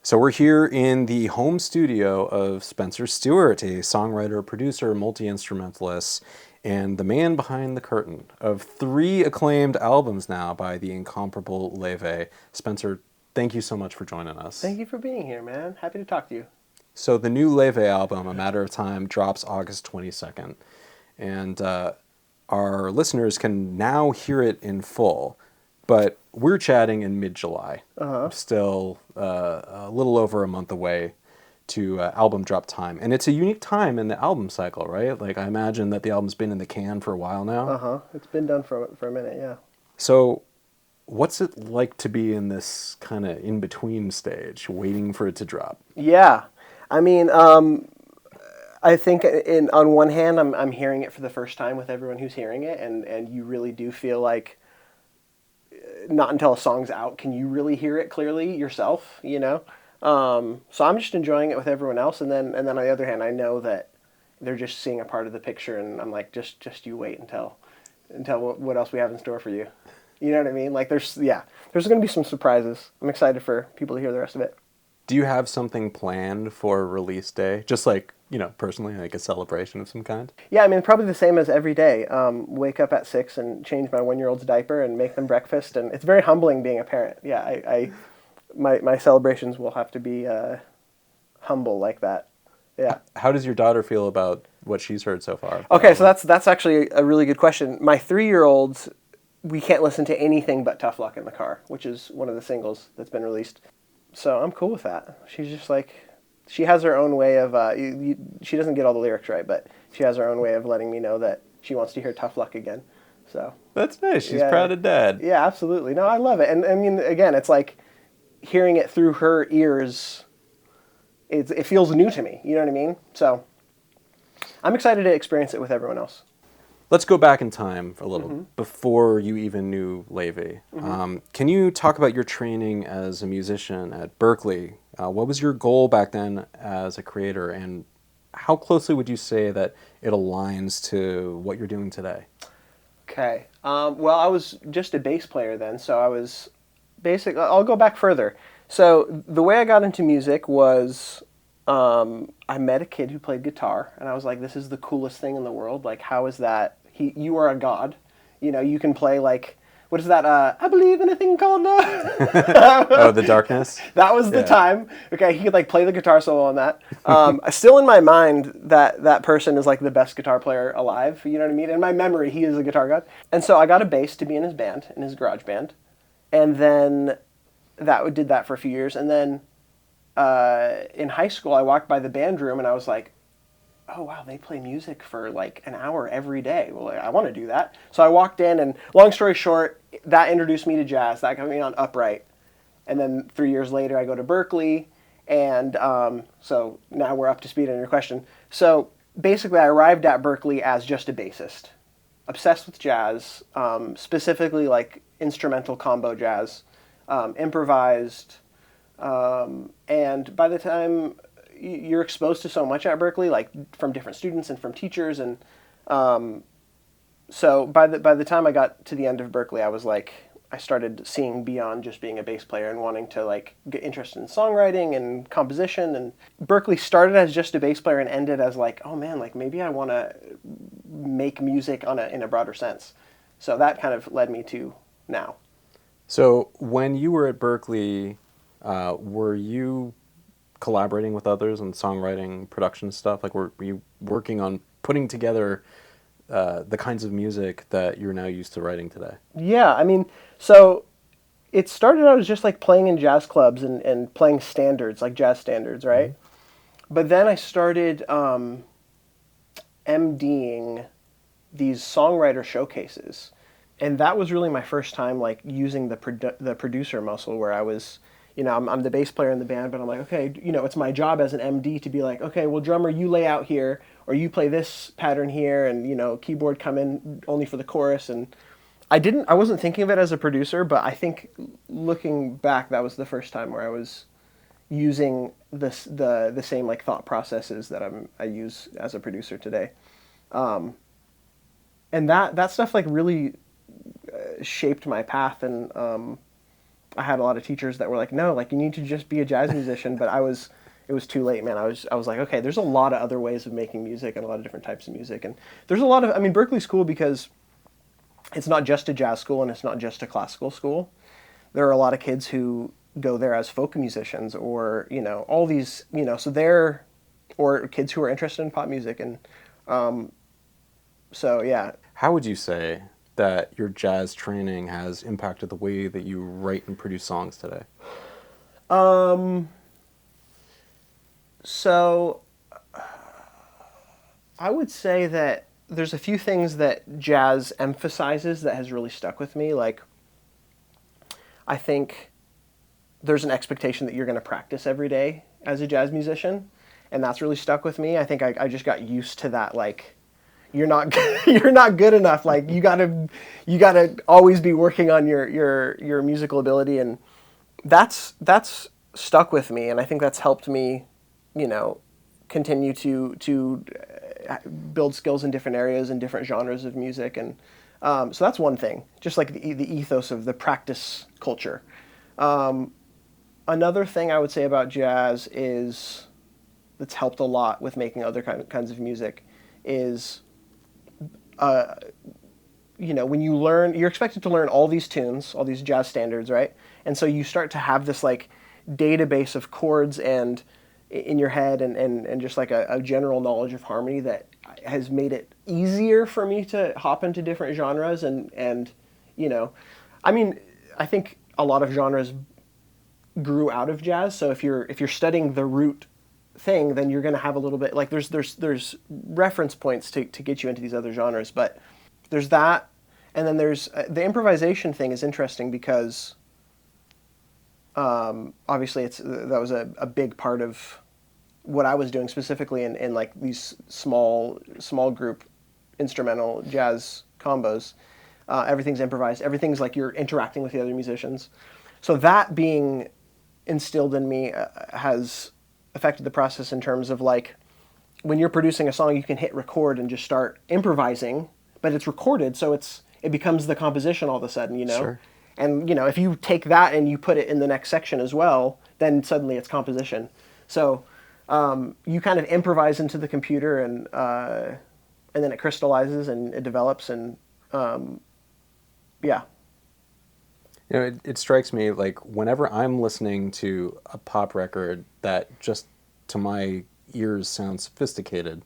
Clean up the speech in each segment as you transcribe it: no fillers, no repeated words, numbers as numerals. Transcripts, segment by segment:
So we're here in the home studio of Spencer Stewart, a songwriter, producer, multi-instrumentalist, and the man behind the curtain of 3 acclaimed albums now by the incomparable Levey. Spencer, thank you so much for joining us. Thank you for being here, man. Happy to talk to you. So the new Levey album, A Matter of Time, drops August 22nd, and our listeners can now hear it in full. But we're chatting in mid-July. Still a little over a month away to album drop time. And it's a unique time in the album cycle, right? Like, I imagine that the album's been in the can for a while now. It's been done for a minute, yeah. So what's it like to be in this kind of in-between stage, waiting for it to drop? Yeah. I mean, I think on one hand, I'm hearing it for the first time with everyone who's hearing it, and you really do feel like not until a song's out can you really hear it clearly yourself, you know? So I'm just enjoying it with everyone else, and then on the other hand, I know that they're just seeing a part of the picture, and I'm like, just you wait until what else we have in store for you. You know what I mean? Like there's going to be some surprises. I'm excited for people to hear the rest of it. Do you have something planned for release day? Just like, personally, like a celebration of some kind? Yeah, I mean, probably the same as every day. Wake up at 6 and change my 1-year-old's diaper and make them breakfast. And it's very humbling being a parent. Yeah, my celebrations will have to be humble like that. Yeah. How does your daughter feel about what she's heard so far? Okay, so that's actually a really good question. My 3-year-old, we can't listen to anything but Tough Luck in the car, which is one of the singles that's been released. So I'm cool with that. She's just like, she has her own way of, she doesn't get all the lyrics right, but she has her own way of letting me know that she wants to hear Tough Luck again. So that's nice. She's proud of Dad. Yeah, absolutely. No, I love it. And I mean, again, it's like hearing it through her ears, it feels new to me. You know what I mean? So I'm excited to experience it with everyone else. Let's go back in time for a little, before you even knew Levey. Can you talk about your training as a musician at Berklee? What was your goal back then as a creator, and how closely would you say that it aligns to what you're doing today? Okay. Well, I was just a bass player then, so I was I'll go back further. So the way I got into music was I met a kid who played guitar, and I was like, this is the coolest thing in the world. Like, how is that? You are a god. You can play like, what is that? I believe in a thing called love. Oh, The Darkness? That was the time. Okay, he could like play the guitar solo on that. Still in my mind, that person is like the best guitar player alive. You know what I mean? In my memory, he is a guitar god. And so I got a bass to be in his band, in his garage band. And then did that for a few years. And then in high school, I walked by the band room and I was like, oh wow, they play music for like an hour every day. Well, I want to do that. So I walked in, and long story short, that introduced me to jazz. That got me on Upright. And then 3 years later, I go to Berklee, and so now we're up to speed on your question. So basically, I arrived at Berklee as just a bassist, obsessed with jazz, specifically like instrumental combo jazz, improvised, and by the time you're exposed to so much at Berklee, like from different students and from teachers, and so by the time I got to the end of Berklee, I was like, I started seeing beyond just being a bass player and wanting to like get interested in songwriting and composition. And Berklee started as just a bass player and ended as like, oh man, like maybe I want to make music in a broader sense. So that kind of led me to now. So when you were at Berklee, were you collaborating with others on songwriting, production stuff? Like, were you working on putting together the kinds of music that you're now used to writing today? Yeah, I mean, so it started out as just like playing in jazz clubs and playing standards, like jazz standards, right? But then I started MDing these songwriter showcases. And that was really my first time like using the producer muscle, where I was, I'm the bass player in the band, but I'm like, okay, it's my job as an MD to be like, okay, well, drummer, you lay out here, or you play this pattern here, and, keyboard come in only for the chorus. And I wasn't thinking of it as a producer, but I think looking back, that was the first time where I was using the same like thought processes that I use as a producer today. And that stuff like really shaped my path and I had a lot of teachers that were like, no, like you need to just be a jazz musician. But it was too late, man. I was like, okay, there's a lot of other ways of making music and a lot of different types of music. And there's a lot of, I mean, Berklee's cool because it's not just a jazz school and it's not just a classical school. There are a lot of kids who go there as folk musicians or, you know, all these, you know, so they're, or kids who are interested in pop music. And so, yeah. How would you say that your jazz training has impacted the way that you write and produce songs today? So I would say that there's a few things that jazz emphasizes that has really stuck with me. Like, I think there's an expectation that you're going to practice every day as a jazz musician, and that's really stuck with me. I think I just got used to that. Like, you're not you're not good enough. Like, you gotta always be working on your musical ability, and that's stuck with me. And I think that's helped me, you know, continue to build skills in different areas and different genres of music. And so that's one thing, just like the ethos of the practice culture. Another thing I would say about jazz is that's helped a lot with making other kinds of music is, you know, when you learn, you're expected to learn all these tunes, all these jazz standards, right? And so you start to have this like database of chords and in your head and just like a general knowledge of harmony that has made it easier for me to hop into different genres and you know, I mean, I think a lot of genres grew out of jazz. So if you're studying the root thing, then you're going to have a little bit like there's reference points to get you into these other genres, but there's that, and then there's the improvisation thing is interesting because obviously that was a big part of what I was doing specifically in like these small group instrumental jazz combos. Everything's improvised. Everything's like you're interacting with the other musicians. So that being instilled in me has affected the process in terms of like when you're producing a song, you can hit record and just start improvising, but it's recorded, so it becomes the composition all of a sudden, you know? Sure. And, you know, if you take that and you put it in the next section as well, then suddenly it's composition. So you kind of improvise into the computer and then it crystallizes and it develops and, yeah. You know, it strikes me like whenever I'm listening to a pop record that just to my ears sounds sophisticated,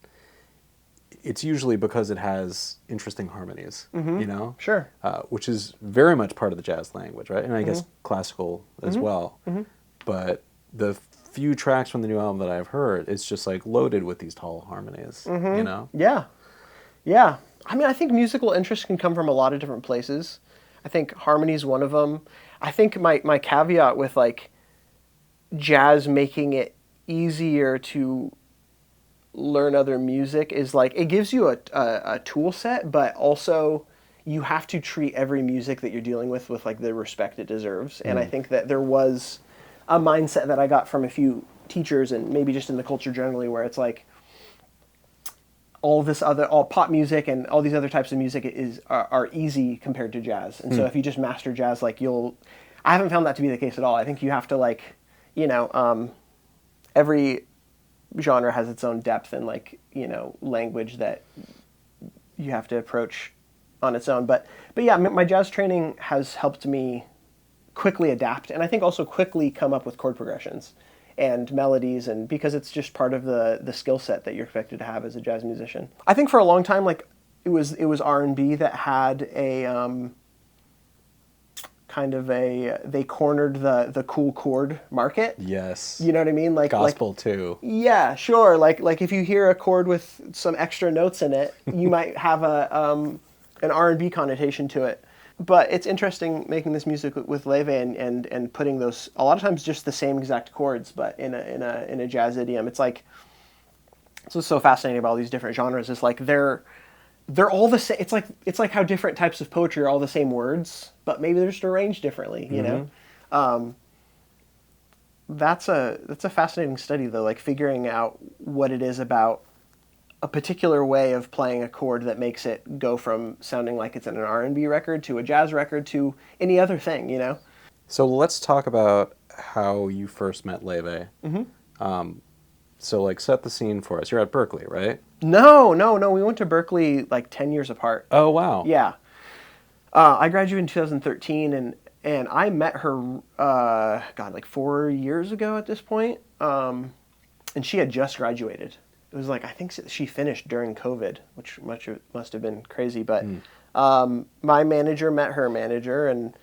it's usually because it has interesting harmonies, you know? Sure. Which is very much part of the jazz language, right? And I guess classical as well. But the few tracks from the new album that I've heard, it's just like loaded with these tall harmonies, you know? Yeah. Yeah. I mean, I think musical interest can come from a lot of different places. I think harmony is one of them. I think my caveat with like jazz making it easier to learn other music is like it gives you a tool set, but also you have to treat every music that you're dealing with like the respect it deserves. And I think that there was a mindset that I got from a few teachers and maybe just in the culture generally where it's like all pop music and all these other types of music are easy compared to jazz. And so if you just master jazz, like I haven't found that to be the case at all. I think you have to like, you know, every genre has its own depth and like, you know, language that you have to approach on its own. But yeah, my jazz training has helped me quickly adapt and I think also quickly come up with chord progressions and melodies, and because it's just part of the skill set that you're expected to have as a jazz musician. I think for a long time, like it was R&B that had a kind of they cornered the cool chord market. Yes. You know what I mean? Like gospel too. Yeah, sure. Like if you hear a chord with some extra notes in it, you might have an R&B connotation to it. But it's interesting making this music with Levey and putting those a lot of times just the same exact chords, but in a jazz idiom. It's like it's what's so fascinating about all these different genres is like they're all the same. It's like how different types of poetry are all the same words, but maybe they're just arranged differently. You know, that's a fascinating study though. Like figuring out what it is about a particular way of playing a chord that makes it go from sounding like it's in an R&B record to a jazz record to any other thing, you know? So let's talk about how you first met Levey. So like set the scene for us. You're at Berklee, right? No. We went to Berklee like 10 years apart. Oh, wow. Yeah. I graduated in 2013, and I met her, like 4 years ago at this point. And she had just graduated. It was like, I think she finished during COVID, which must have been crazy. But my manager met her manager, and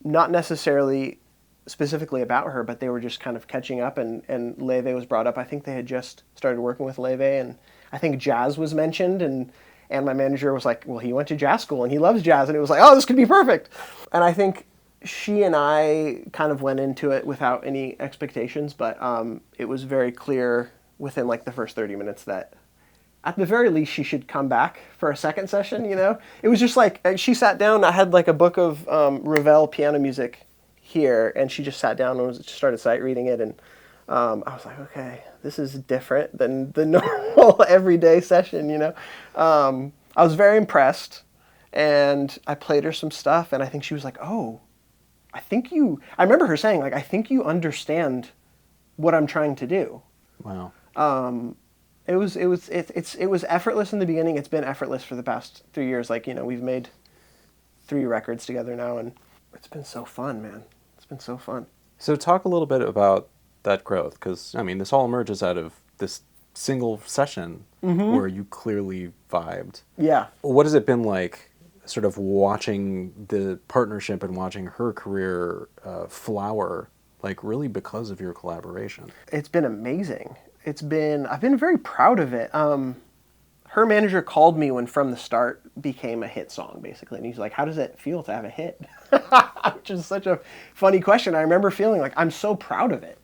not necessarily specifically about her, but they were just kind of catching up, and Levey was brought up. I think they had just started working with Levey, and I think jazz was mentioned, and my manager was like, well, he went to jazz school and he loves jazz, and it was like, oh, this could be perfect. And I think she and I kind of went into it without any expectations, but it was very clear within like the first 30 minutes that at the very least she should come back for a second session, you know? It was just like, she sat down, I had like a book of Ravel piano music here, and she just sat down and started sight reading it, and I was like, okay, this is different than the normal everyday session, you know? I was very impressed, and I played her some stuff, and I think she was like, oh, I remember her saying, like, I think you understand what I'm trying to do. Wow. It was effortless in the beginning. It's been effortless for the past 3 years. Like, you know, we've made 3 records together now, and it's been so fun, man. It's been so fun. So talk a little bit about that growth, because, I mean, this all emerges out of this single session where you clearly vibed. Yeah. What has it been like sort of watching the partnership and watching her career flower, like really because of your collaboration? It's been amazing. I've been very proud of it. Her manager called me when From the Start became a hit song, basically. And he's like, how does it feel to have a hit? Which is such a funny question. I remember feeling like, I'm so proud of it.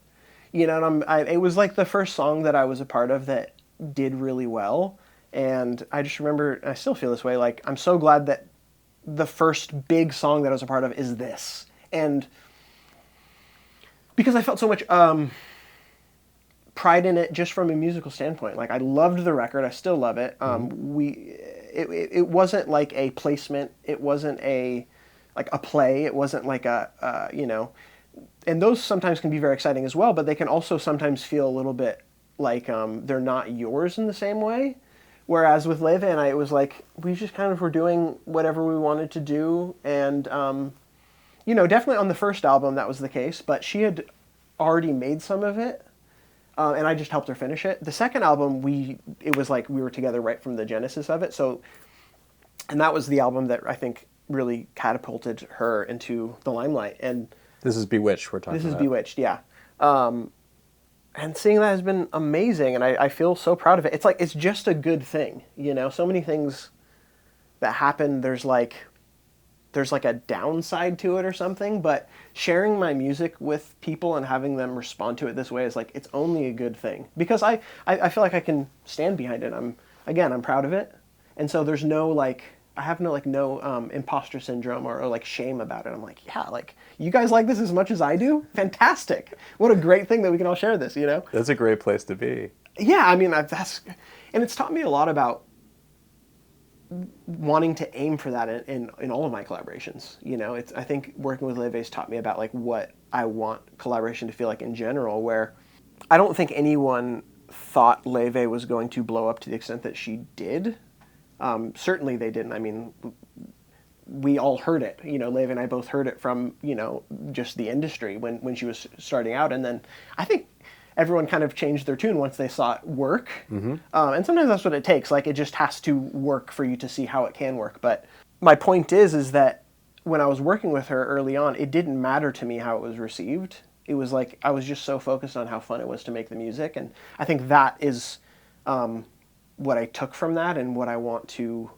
You know, and it was like the first song that I was a part of that did really well. And I just remember, I still feel this way, like, I'm so glad that the first big song that I was a part of is this. And because I felt so much pride in it just from a musical standpoint. Like, I loved the record. I still love it. It wasn't like a placement. It wasn't a play. It wasn't like you know, and those sometimes can be very exciting as well, but they can also sometimes feel a little bit like they're not yours in the same way. Whereas with Levey and I, it was like, we just kind of were doing whatever we wanted to do. And, you know, definitely on the first album, that was the case, but she had already made some of it. And I just helped her finish it. The second album, it was like we were together right from the genesis of it. So, and that was the album that I think really catapulted her into the limelight. And this is Bewitched we're talking about. This is Bewitched, yeah. And seeing that has been amazing, and I feel so proud of it. It's like, it's just a good thing, you know? So many things that happen, there's like a downside to it or something, but sharing my music with people and having them respond to it this way is like, it's only a good thing. Because I feel like I can stand behind it. I'm proud of it. And so there's no like, I have no imposter syndrome or like shame about it. I'm like, yeah, like, you guys like this as much as I do? Fantastic. What a great thing that we can all share this, you know? That's a great place to be. Yeah, I mean, and it's taught me a lot about wanting to aim for that in all of my collaborations. You know, I think working with Levey's taught me about like what I want collaboration to feel like in general, where I don't think anyone thought Levey was going to blow up to the extent that she did. Certainly they didn't. I mean, we all heard it. You know, Levey and I both heard it from, you know, just the industry when she was starting out. And then I think everyone kind of changed their tune once they saw it work. And sometimes that's what it takes. Like, it just has to work for you to see how it can work. But my point is that when I was working with her early on, it didn't matter to me how it was received. It was like, I was just so focused on how fun it was to make the music. And I think that is what I took from that, and what I want to...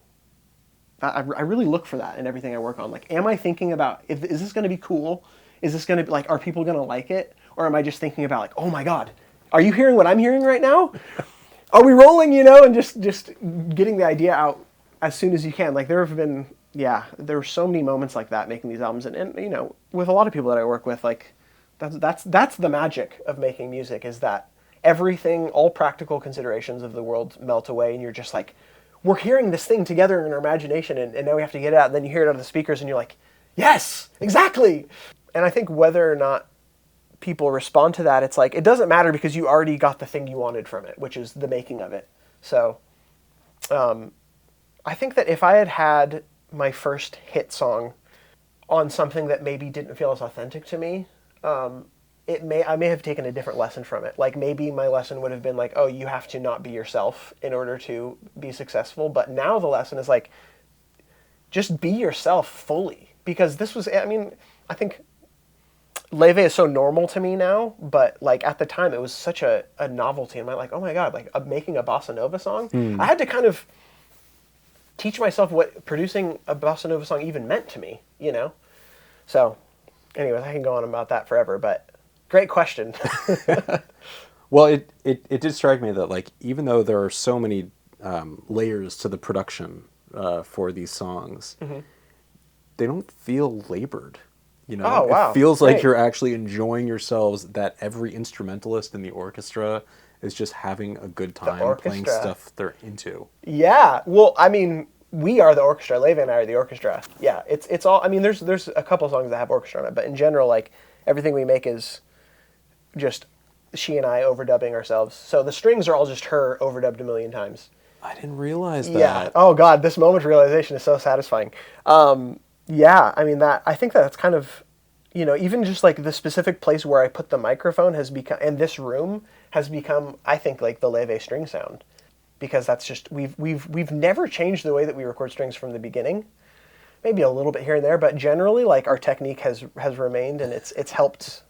I really look for that in everything I work on. Like, am I thinking about, is this going to be cool? Is this going to be, like, are people going to like it? Or am I just thinking about, like, oh my God, are you hearing what I'm hearing right now? Are we rolling, you know? And just getting the idea out as soon as you can. Like, there were so many moments like that making these albums. And you know, with a lot of people that I work with, like, that's the magic of making music, is that everything, all practical considerations of the world melt away, and you're just like, we're hearing this thing together in our imagination, and now we have to get it out, and then you hear it out of the speakers, and you're like, Yes, exactly. And I think whether or not people respond to that, it's like, it doesn't matter because you already got the thing you wanted from it, which is the making of it. So I think that if I had had my first hit song on something that maybe didn't feel as authentic to me, I may have taken a different lesson from it. Like maybe my lesson would have been like, oh, you have to not be yourself in order to be successful. But now the lesson is like, just be yourself fully. Because this was, I mean, I think Levey is so normal to me now, but like at the time it was such a novelty. And I'm like, oh my God, like making a bossa nova song. I had to kind of teach myself what producing a bossa nova song even meant to me, you know? So anyways, I can go on about that forever, but great question. Well, it did strike me that like even though there are so many layers to the production for these songs, they don't feel labored. You know, Oh, wow. It feels like Great. you're actually enjoying yourselves. That every instrumentalist in the orchestra is just having a good time playing orchestra. stuff they're into. Yeah, well, I mean, we are the orchestra. Levey and I are the orchestra. Yeah, it's all. I mean, there's a couple songs that have orchestra on it, but in general, like everything we make is just she and I overdubbing ourselves. So the strings are all just her overdubbed a million times. I didn't realize that. Yeah. Oh God, this moment of realization is so satisfying. Yeah, I mean I think that's kind of, you know, even just like the specific place where I put the microphone has become, and this room has become, I think, like the Levey string sound, because that's just we've never changed the way that we record strings from the beginning. Maybe a little bit here and there, but generally, like our technique has remained, and it's helped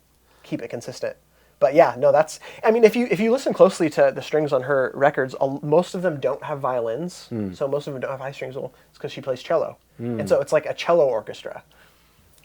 keep it consistent. But yeah, no, that's. I mean, if you listen closely to the strings on her records, most of them don't have violins, so most of them don't have high strings. Well, it's because she plays cello, and so it's like a cello orchestra.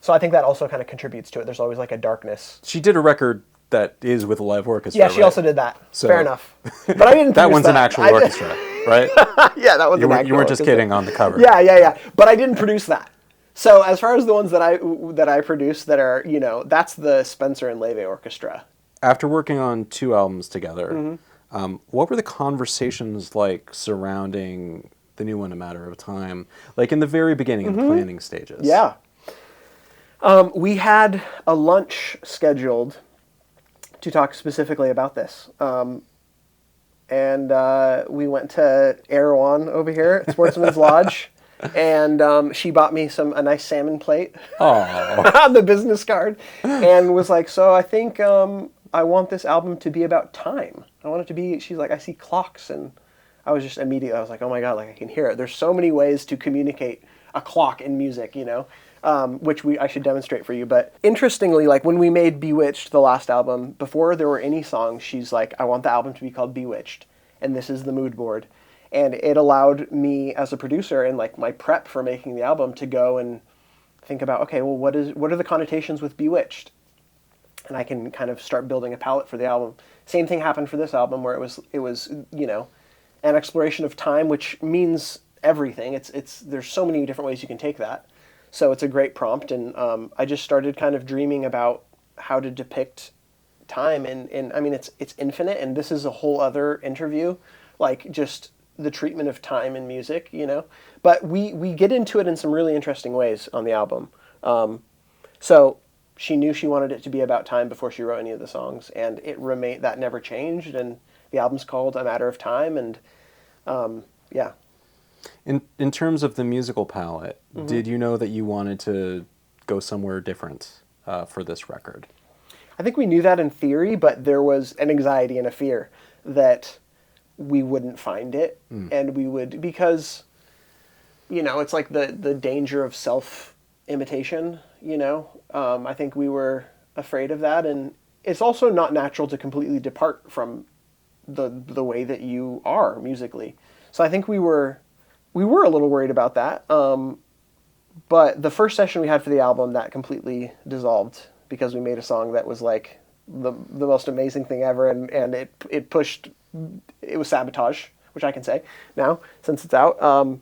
So I think that also kind of contributes to it. There's always like a darkness. She did a record that is with a live orchestra. Yeah, she right? also did that. So- Fair enough. But I didn't. That produce one's an actual orchestra, right? Yeah, that was an actual. You weren't just orchestra. kidding on the cover. Yeah. But I didn't produce that. So as far as the ones that I produced that are, you know, that's the Spencer and Levey orchestra. After working on 2 albums together, what were the conversations like surrounding the new one, A Matter of Time? Like in the very beginning, in the planning stages. Yeah. We had a lunch scheduled to talk specifically about this. And we went to Erewhon over here at Sportsman's Lodge. And she bought me a nice salmon plate on the business card, and was like, so I think I want this album to be about time. I want it to be, she's like, I see clocks, and I was like, oh my God, like I can hear it. There's so many ways to communicate a clock in music, you know, which I should demonstrate for you. But interestingly, like when we made Bewitched, the last album, before there were any songs, she's like, I want the album to be called Bewitched, and this is the mood board. And it allowed me as a producer and like my prep for making the album to go and think about, okay, well, what are the connotations with Bewitched? And I can kind of start building a palette for the album. Same thing happened for this album, where it was you know, an exploration of time, which means everything. There's so many different ways you can take that. So it's a great prompt, and I just started kind of dreaming about how to depict time, and I mean it's infinite, and this is a whole other interview, like just the treatment of time in music, you know. But we get into it in some really interesting ways on the album. So she knew she wanted it to be about time before she wrote any of the songs, and that never changed, and the album's called A Matter of Time, and yeah. In terms of the musical palette, did you know that you wanted to go somewhere different for this record? I think we knew that in theory, but there was an anxiety and a fear that we wouldn't find it, and we would, because, you know, it's like the danger of self-imitation, you know. I think we were afraid of that, and it's also not natural to completely depart from the way that you are musically. So I think we were a little worried about that. But the first session we had for the album, that completely dissolved, because we made a song that was like the most amazing thing ever, and it pushed. It was Sabotage, which I can say now since it's out.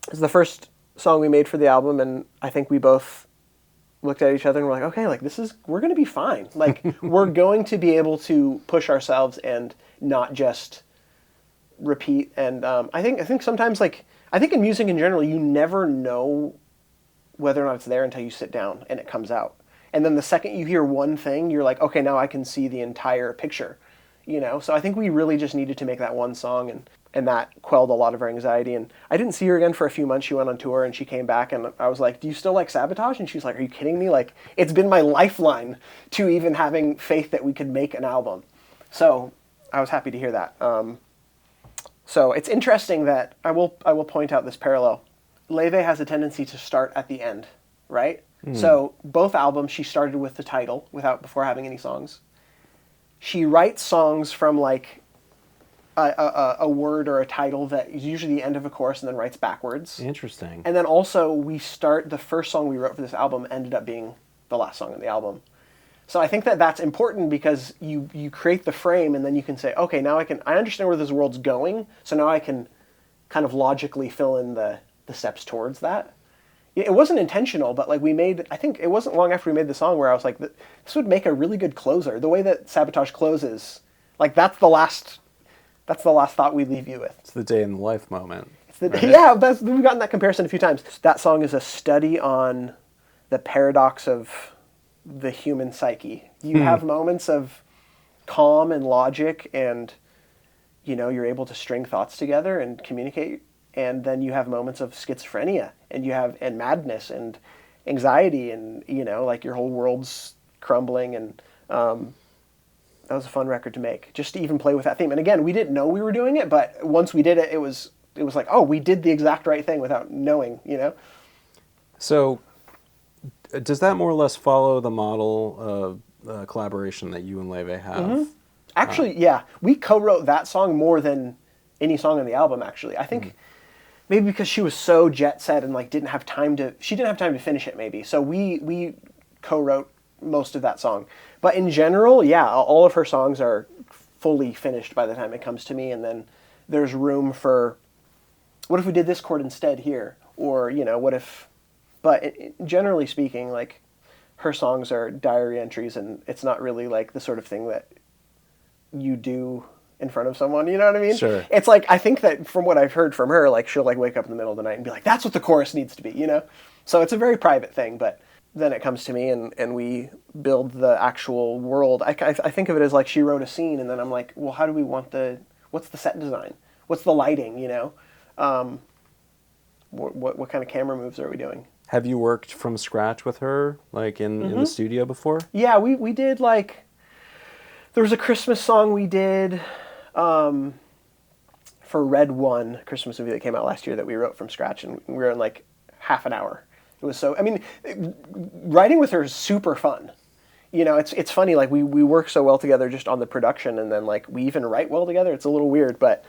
It's the first song we made for the album, and I think we both looked at each other and were like, okay, like we're going to be fine. Like we're going to be able to push ourselves and not just repeat. And I think sometimes, like, I think in music in general, you never know whether or not it's there until you sit down and it comes out. And then the second you hear one thing, you're like, okay, now I can see the entire picture, you know? So I think we really just needed to make that one song, and that quelled a lot of our anxiety. And I didn't see her again for a few months. She went on tour and she came back, and I was like, do you still like Sabotage? And she's like, are you kidding me? Like, it's been my lifeline to even having faith that we could make an album. So I was happy to hear that. So it's interesting that I will point out this parallel. Levey has a tendency to start at the end, right? So both albums, she started with the title before having any songs. She writes songs from like a word or a title that is usually the end of a chorus and then writes backwards. Interesting. And then also the first song we wrote for this album ended up being the last song on the album. So I think that that's important because you create the frame and then you can say, okay, now I understand where this world's going, so now I can kind of logically fill in the steps towards that. It wasn't intentional, but like I think it wasn't long after we made the song where I was like, this would make a really good closer. The way that Sabotage closes, like that's the last thought we leave you with. It's the day in the life moment. Right? Yeah, we've gotten that comparison a few times. That song is a study on the paradox of the human psyche. You have moments of calm and logic and, you know, you're able to string thoughts together and communicate. And then you have moments of schizophrenia and madness and anxiety and, you know, like your whole world's crumbling. And that was a fun record to make, just to even play with that theme. And again, we didn't know we were doing it, but once we did it, it was like, oh, we did the exact right thing without knowing, you know? So does that more or less follow the model of collaboration that you and Levey have? Mm-hmm. Actually, yeah. We co-wrote that song more than any song on the album, actually. I think maybe because she was so jet set and like she didn't have time to finish it maybe. So we co-wrote most of that song. But in general, yeah, all of her songs are fully finished by the time it comes to me, and then there's room for, what if we did this chord instead here? Or, you know, what if, but generally speaking, like her songs are diary entries, and it's not really like the sort of thing that you do in front of someone, you know what I mean? Sure. It's like, I think that from what I've heard from her, like she'll like wake up in the middle of the night and be like, that's what the chorus needs to be, you know? So it's a very private thing, but then it comes to me and we build the actual world. I think of it as like she wrote a scene and then I'm like, well, how do we want what's the set design? What's the lighting, you know? What kind of camera moves are we doing? Have you worked from scratch with her, like in the studio before? Yeah, we did like, there was a Christmas song we did for Red One, a Christmas movie that came out last year that we wrote from scratch, and we were in like half an hour. It was so, I mean, writing with her is super fun. You know, it's funny, like we work so well together just on the production, and then like we even write well together. It's a little weird, but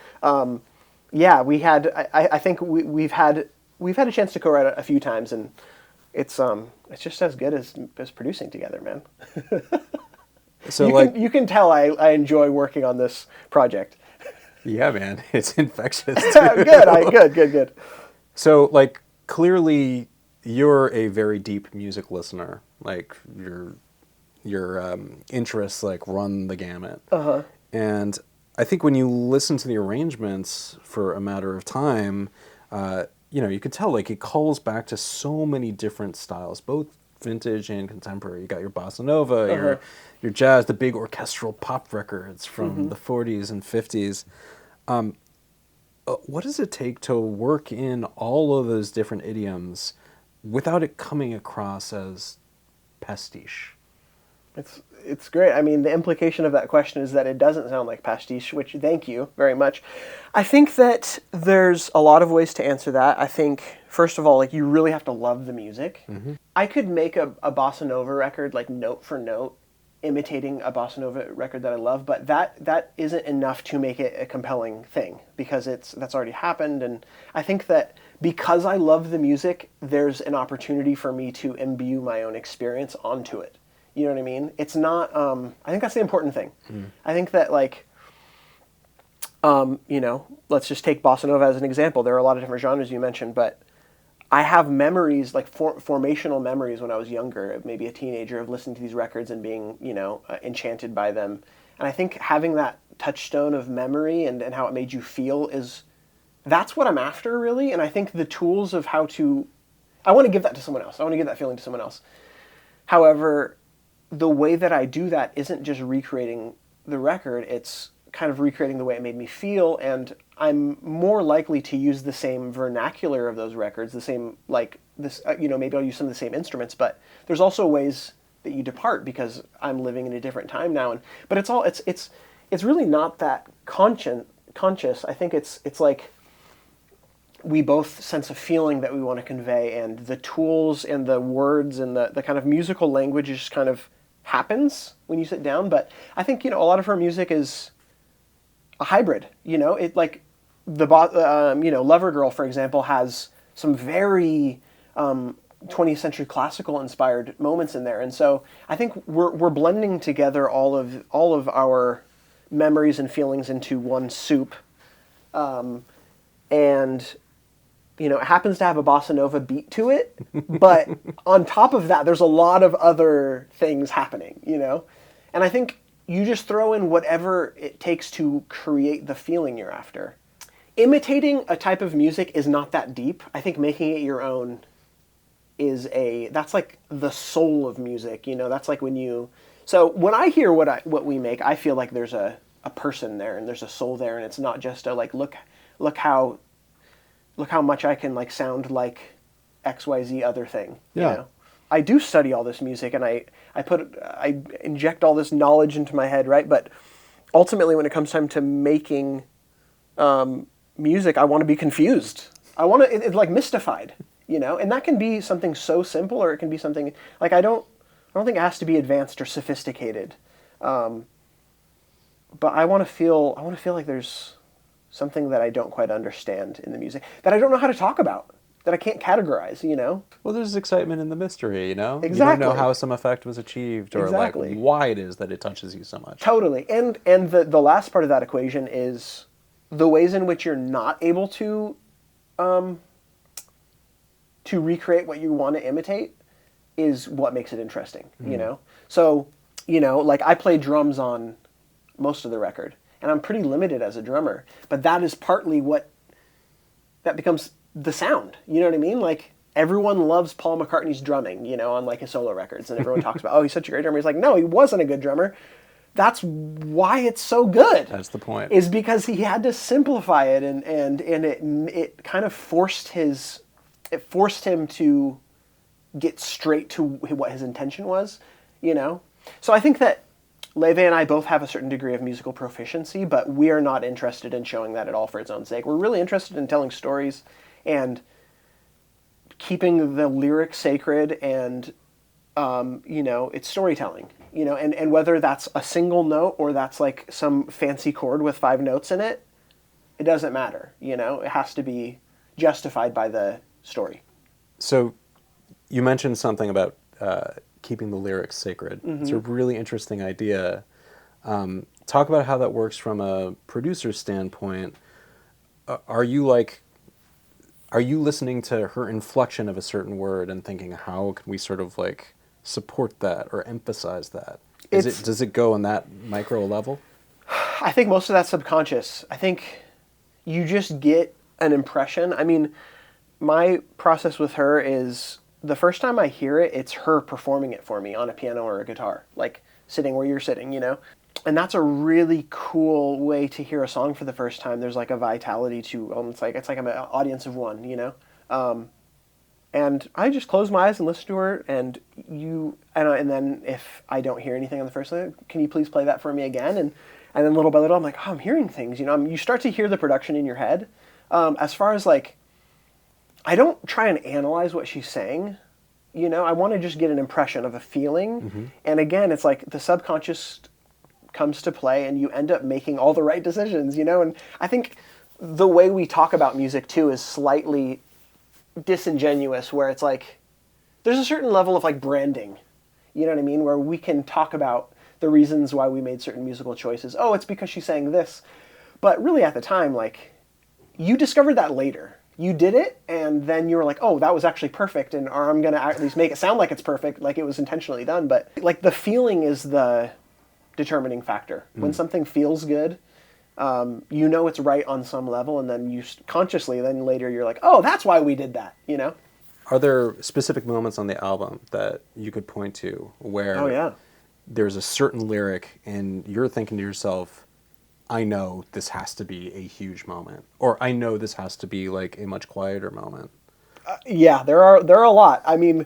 yeah, I think we've had a chance to co-write a few times, and it's just as good as producing together, man. So you can tell I enjoy working on this project. Yeah, man, it's infectious. Good. So like clearly you're a very deep music listener. Like your interests like run the gamut. Uh-huh. And I think when you listen to the arrangements for A Matter of Time, you know, you could tell like it calls back to so many different styles, both vintage and contemporary. You got your bossa nova, your jazz, the big orchestral pop records from the 40s and 50s. What does it take to work in all of those different idioms without it coming across as pastiche? It's great. I mean, the implication of that question is that it doesn't sound like pastiche, which thank you very much. I think that there's a lot of ways to answer that. I think, first of all, like you really have to love the music. Mm-hmm. I could make a bossa nova record like note for note, imitating a bossa nova record that I love, but that isn't enough to make it a compelling thing because that's already happened. And I think that because I love the music, there's an opportunity for me to imbue my own experience onto it. You know what I mean? It's not, I think that's the important thing. I think that like, you know, let's just take bossa nova as an example. There are a lot of different genres you mentioned, but I have memories, like formational memories when I was younger, maybe a teenager, of listening to these records and being, you know, enchanted by them. And I think having that touchstone of memory and how it made you feel that's what I'm after, really. And I think the tools of how to I want to give that to someone else. I want to give that feeling to someone else. However, the way that I do that isn't just recreating the record, it's kind of recreating the way it made me feel, and I'm more likely to use the same vernacular of those records, the same, like, this, maybe I'll use some of the same instruments, but there's also ways that you depart because I'm living in a different time now, but it's really not that conscious. I think it's like we both sense a feeling that we want to convey, and the tools and the words and the kind of musical language just kind of happens when you sit down. But I think, a lot of her music is a hybrid, it like Lover Girl, for example, has some very 20th century classical inspired moments in there. And so I think we're blending together all of our memories and feelings into one soup. And it happens to have a bossa nova beat to it, but on top of that, there's a lot of other things happening, And I think you just throw in whatever it takes to create the feeling you're after. Imitating a type of music is not that deep. I think making it your own that's like the soul of music, That's like so when I hear what we make, I feel like there's a person there and there's a soul there, and it's not just a like look how much I can like sound like XYZ other thing. Yeah. I do study all this music, and I inject all this knowledge into my head, right? But ultimately, when it comes time to making music, I want to be confused. I want to it's like mystified, And that can be something so simple, or it can be something like I don't think it has to be advanced or sophisticated. But I want to feel like there's something that I don't quite understand in the music, that I don't know how to talk about, that I can't categorize, Well, there's excitement in the mystery, Exactly. You don't know how some effect was achieved, or Exactly. like why it is that it touches you so much. Totally. And the last part of that equation is the ways in which you're not able to recreate what you want to imitate is what makes it interesting, So, like I play drums on most of the record, and I'm pretty limited as a drummer, but that is partly that becomes the sound, you know what I mean? Like, everyone loves Paul McCartney's drumming, on like his solo records, and everyone talks about, oh, he's such a great drummer. He's like, no, he wasn't a good drummer. That's why it's so good. That's the point. Is because he had to simplify it, and it kind of forced him to get straight to what his intention was, So I think that Levey and I both have a certain degree of musical proficiency, but we are not interested in showing that at all for its own sake. We're really interested in telling stories and keeping the lyric sacred, and it's storytelling, and whether that's a single note or that's like some fancy chord with 5 notes in it, it doesn't matter, it has to be justified by the story. So you mentioned something about keeping the lyrics sacred. Mm-hmm. It's a really interesting idea. Talk about how that works from a producer's standpoint. Are you listening to her inflection of a certain word and thinking, how can we sort of like support that or emphasize that? Does it go on that micro level? I think most of that's subconscious. I think you just get an impression. I mean, my process with her is the first time I hear it, it's her performing it for me on a piano or a guitar, like sitting where you're sitting, And that's a really cool way to hear a song for the first time. There's like a vitality to it's like I'm an audience of one, And I just close my eyes and listen to her, and then if I don't hear anything on the first line, can you please play that for me again? And then little by little, I'm like, oh, I'm hearing things, You start to hear the production in your head. As far as like, I don't try and analyze what she's saying, I want to just get an impression of a feeling. Mm-hmm. And again, it's like the subconscious comes to play, and you end up making all the right decisions, And I think the way we talk about music too is slightly disingenuous, where it's like there's a certain level of like branding, you know what I mean, where we can talk about the reasons why we made certain musical choices. Oh, it's because she's saying this, but really at the time, like, you discovered that later. You did it, and then you were like, oh, that was actually perfect, or I'm gonna at least make it sound like it's perfect, like it was intentionally done. But like the feeling is the determining factor. When something feels good, it's right on some level, and then you consciously, then later you're like, oh, that's why we did that, Are there specific moments on the album that you could point to where Oh yeah. there's a certain lyric and you're thinking to yourself, I know this has to be a huge moment, or I know this has to be like a much quieter moment? Yeah, there are a lot. I mean,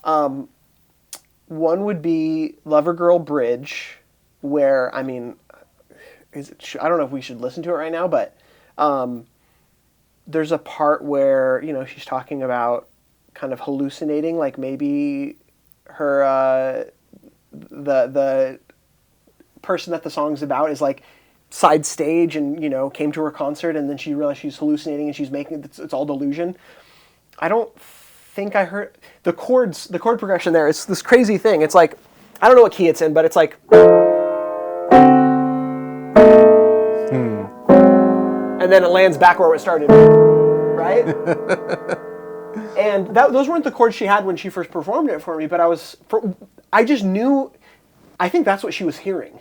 one would be Lover Girl Bridge, where, I mean, I don't know if we should listen to it right now, but there's a part where, you know, she's talking about kind of hallucinating, like maybe her, the person that the song's about is like side stage and, you know, came to her concert and then she realized she's hallucinating and she's making it's all delusion. I don't think I heard the chord progression there. It's this crazy thing. It's like, I don't know what key it's in, but it's like, and then it lands back where it started, right? And those weren't the chords she had when she first performed it for me, but I just knew, I think that's what she was hearing.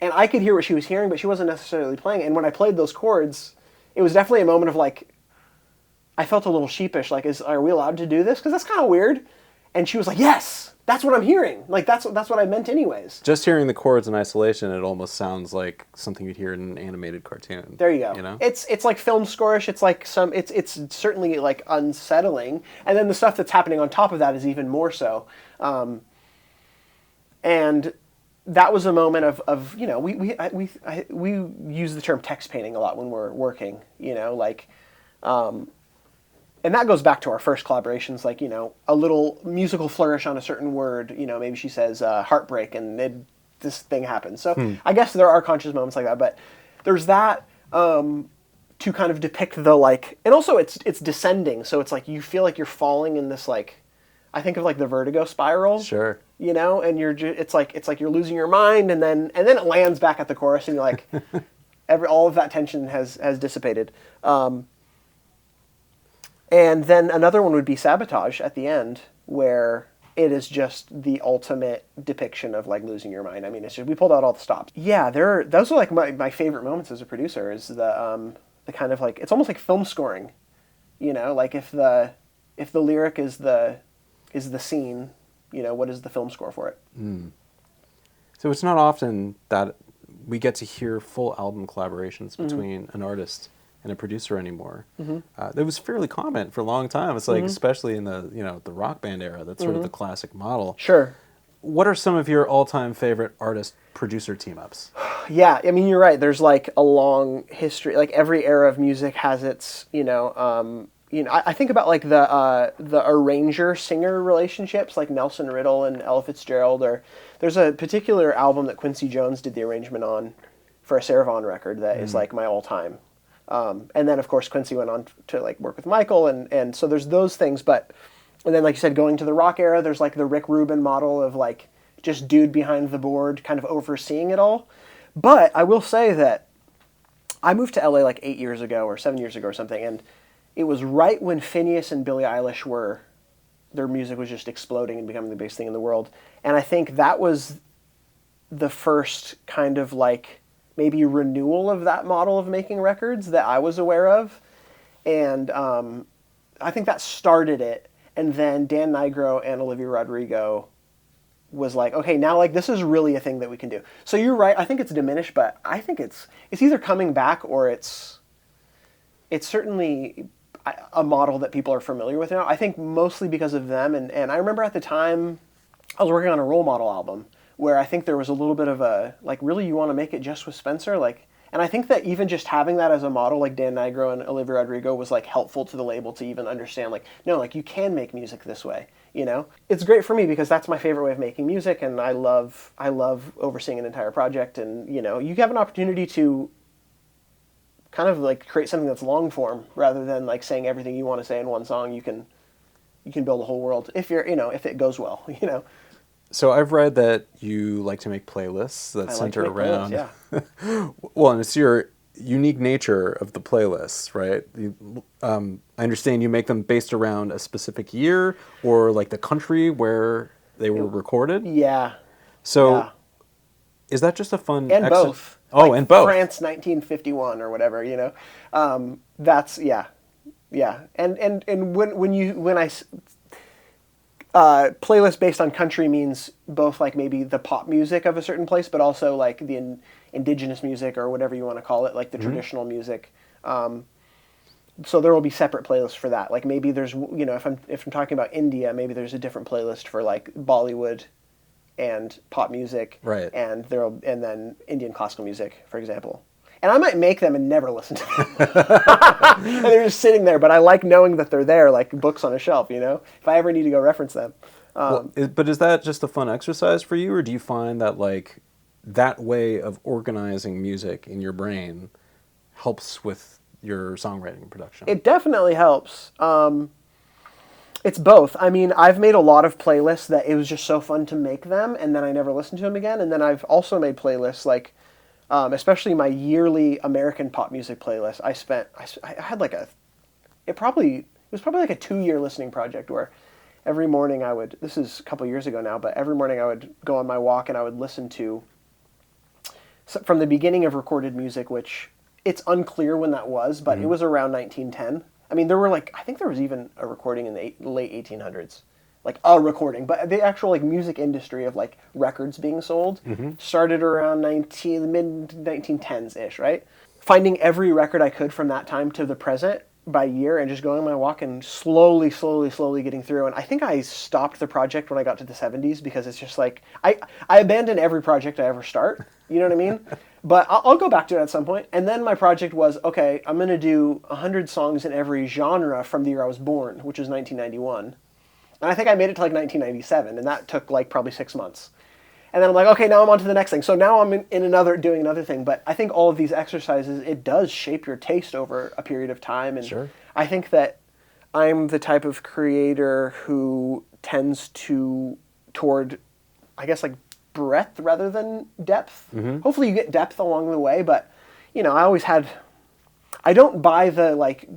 And I could hear what she was hearing, but she wasn't necessarily playing. And when I played those chords, it was definitely a moment of like, I felt a little sheepish, like, are we allowed to do this? Because that's kind of weird. And she was like, yes, that's what I'm hearing. Like, that's what I meant anyways. Just hearing the chords in isolation, it almost sounds like something you'd hear in an animated cartoon. There you go. You know? It's like film score-ish. It's like it's certainly like unsettling. And then the stuff that's happening on top of that is even more so. And that was a moment of you know, we use the term text painting a lot when we're working, you know, like, and that goes back to our first collaborations, like, you know, a little musical flourish on a certain word, you know, maybe she says heartbreak and this thing happens. So I guess there are conscious moments like that, but there's that to kind of depict the like, and also it's descending, so it's like you feel like you're falling in this like, I think of like the vertigo spiral. Sure. You know, and it's like you're losing your mind, and then it lands back at the chorus, and you're like, all of that tension has dissipated. And then another one would be Sabotage at the end, where it is just the ultimate depiction of like losing your mind. I mean, it's just, we pulled out all the stops. Yeah, those are like my favorite moments as a producer, is the kind of like, it's almost like film scoring, you know, like if the lyric is the scene, you know, what is the film score for it? So it's not often that we get to hear full album collaborations between an artist and a producer anymore. That was fairly common for a long time. It's like, especially in the, you know, the rock band era, that's sort of the classic model. Sure. What are some of your all-time favorite artist-producer team-ups? Yeah, I mean, you're right. There's like a long history. Like every era of music has its, you know, I think about like the arranger-singer relationships, like Nelson Riddle and Ella Fitzgerald. Or there's a particular album that Quincy Jones did the arrangement on for a Sarah Vaughan record that is like my all-time. And then of course Quincy went on to like work with Michael, and so there's those things. But and then, like you said, going to the rock era, there's like the Rick Rubin model of like just dude behind the board, kind of overseeing it all. But I will say that I moved to LA like 8 years ago or 7 years ago or something, and it was right when Phineas and Billie Eilish their music was just exploding and becoming the biggest thing in the world. And I think that was the first kind of like maybe renewal of that model of making records that I was aware of. And I think that started it. And then Dan Nigro and Olivia Rodrigo was like, okay, now like this is really a thing that we can do. So you're right. I think it's diminished, but I think it's either coming back or it's certainly a model that people are familiar with now. I think mostly because of them. And I remember at the time I was working on a Role Model album where I think there was a little bit of a, like, really, you want to make it just with Spencer? Like, and I think that even just having that as a model, like Dan Nigro and Olivia Rodrigo, was like helpful to the label to even understand, like, no, like you can make music this way, you know? It's great for me because that's my favorite way of making music, and I love overseeing an entire project. And, you know, you have an opportunity to kind of like create something that's long form rather than like saying everything you want to say in one song. You can build a whole world if you're, you know, if it goes well, you know. So I've read that you like to make playlists that center around. Yeah. Well, and it's your unique nature of the playlists, right? I understand you make them based around a specific year or like the country where they were recorded. Yeah. So is that just a fun and both? Oh, like and both. France 1951 or whatever, you know. That's yeah. Yeah, and when I playlist based on country means both like maybe the pop music of a certain place, but also like the indigenous music or whatever you want to call it, like the traditional music. So there will be separate playlists for that. Like maybe there's, if I'm talking about India, maybe there's a different playlist for like Bollywood and pop music, Right. and then Indian classical music, for example. And I might make them and never listen to them. And they're just sitting there, but I like knowing that they're there, like books on a shelf, if I ever need to go reference them. But is that just a fun exercise for you, or do you find that like that way of organizing music in your brain helps with your songwriting production? It definitely helps. It's both. I mean, I've made a lot of playlists that it was just so fun to make them, and then I never listened to them again. And then I've also made playlists like, especially my yearly American pop music playlist. I had like it was probably like a 2-year listening project where every morning this is a couple years ago now, but every morning I would go on my walk and I would listen to, from the beginning of recorded music, which it's unclear when that was, but it was around 1910. I mean, I think there was even a recording in the late 1800s, like a recording, but the actual like music industry of like records being sold started around mid 1910s ish, right? Finding every record I could from that time to the present by year and just going on my walk and slowly getting through. And I think I stopped the project when I got to the 70s because it's just like, I abandon every project I ever start, you know what I mean? But I'll go back to it at some point. And then my project was, okay, I'm going to do 100 songs in every genre from the year I was born, which was 1991. And I think I made it to like 1997, and that took like probably 6 months. And then I'm like, okay, now I'm on to the next thing. So now I'm doing another thing. But I think all of these exercises, it does shape your taste over a period of time. And Sure. I think that I'm the type of creator who tends toward, I guess, like breadth rather than depth. Hopefully you get depth along the way, but I don't buy the like,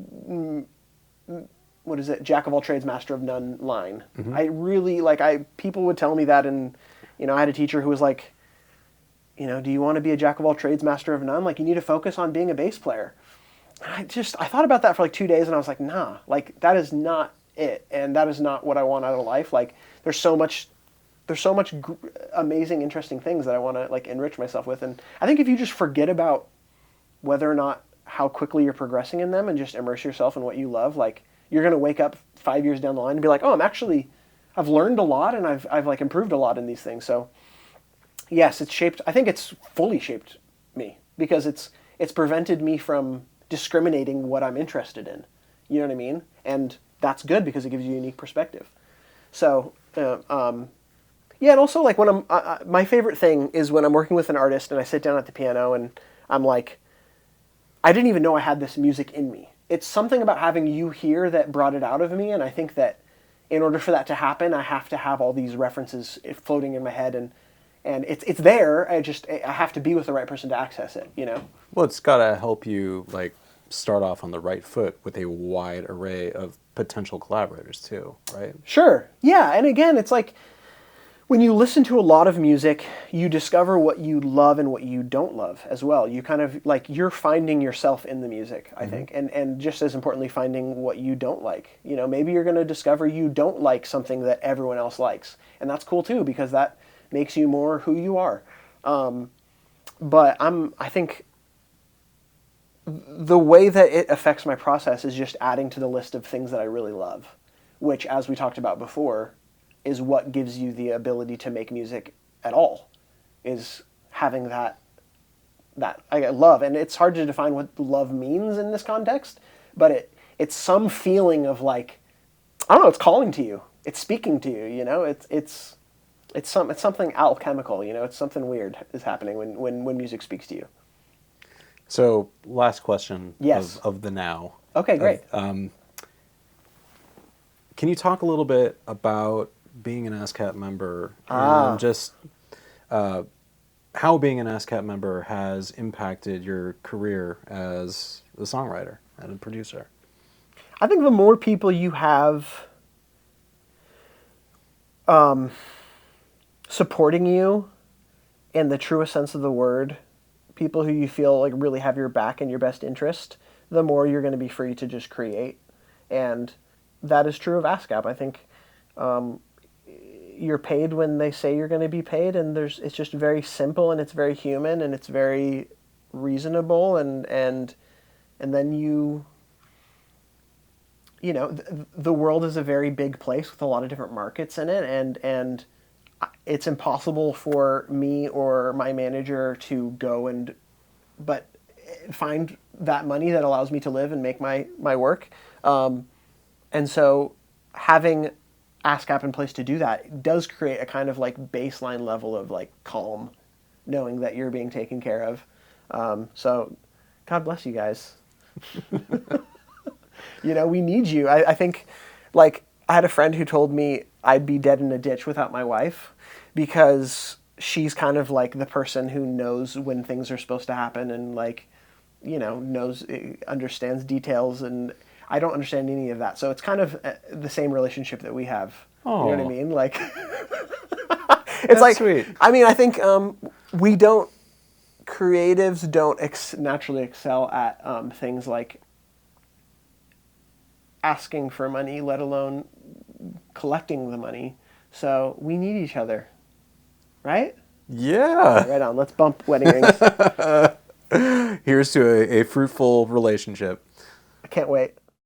what is it, jack of all trades, master of none line. I really people would tell me that, and I had a teacher who was like, do you want to be a jack of all trades, master of none? Like, you need to focus on being a bass player. And I thought about that for like 2 days, and I was like, nah, like that is not it, and that is not what I want out of life. Like, there's so much amazing, interesting things that I want to like enrich myself with. And I think if you just forget about whether or not how quickly you're progressing in them and just immerse yourself in what you love, like you're going to wake up 5 years down the line and be like, oh, I've learned a lot and I've like improved a lot in these things. So yes, I think it's fully shaped me because it's prevented me from discriminating what I'm interested in. You know what I mean? And that's good because it gives you a unique perspective. So, yeah, and also like when my favorite thing is when I'm working with an artist and I sit down at the piano and I'm like, I didn't even know I had this music in me. It's something about having you here that brought it out of me, and I think that in order for that to happen, I have to have all these references floating in my head, and it's there. I have to be with the right person to access it, Well, it's got to help you like start off on the right foot with a wide array of potential collaborators too, right? Sure. Yeah, and again, it's like when you listen to a lot of music, you discover what you love and what you don't love as well. You kind of like, you're finding yourself in the music, I think, and just as importantly, finding what you don't like. Maybe you're going to discover you don't like something that everyone else likes, and that's cool too because that makes you more who you are. But I think the way that it affects my process is just adding to the list of things that I really love, which, as we talked about before, is what gives you the ability to make music at all, is having that I love. And it's hard to define what love means in this context, but it's some feeling of like, I don't know, it's calling to you, it's speaking to you, it's something alchemical, it's something weird is happening when music speaks to you. So, last question. Yes. of the now. Okay, great. Can you talk a little bit about being an ASCAP member and just how being an ASCAP member has impacted your career as a songwriter and a producer? I think the more people you have supporting you in the truest sense of the word, people who you feel like really have your back and your best interest, the more you're going to be free to just create. And that is true of ASCAP. I think you're paid when they say you're going to be paid, and it's just very simple, and it's very human, and it's very reasonable, and then the world is a very big place with a lot of different markets in it, and it's impossible for me or my manager to go but find that money that allows me to live and make my work. And so having ASCAP in place to do that does create a kind of like baseline level of like calm, knowing that you're being taken care of. So God bless you guys. We need you. I think, like, I had a friend who told me I'd be dead in a ditch without my wife, because she's kind of like the person who knows when things are supposed to happen, and like, understands details, and I don't understand any of that. So it's kind of the same relationship that we have. Oh. You know what I mean? Like, it's That's like, sweet. I mean, I think creatives don't naturally excel at things like asking for money, let alone collecting the money. So we need each other, right? Yeah. Right on. Let's bump wedding rings. Here's to a fruitful relationship. I can't wait.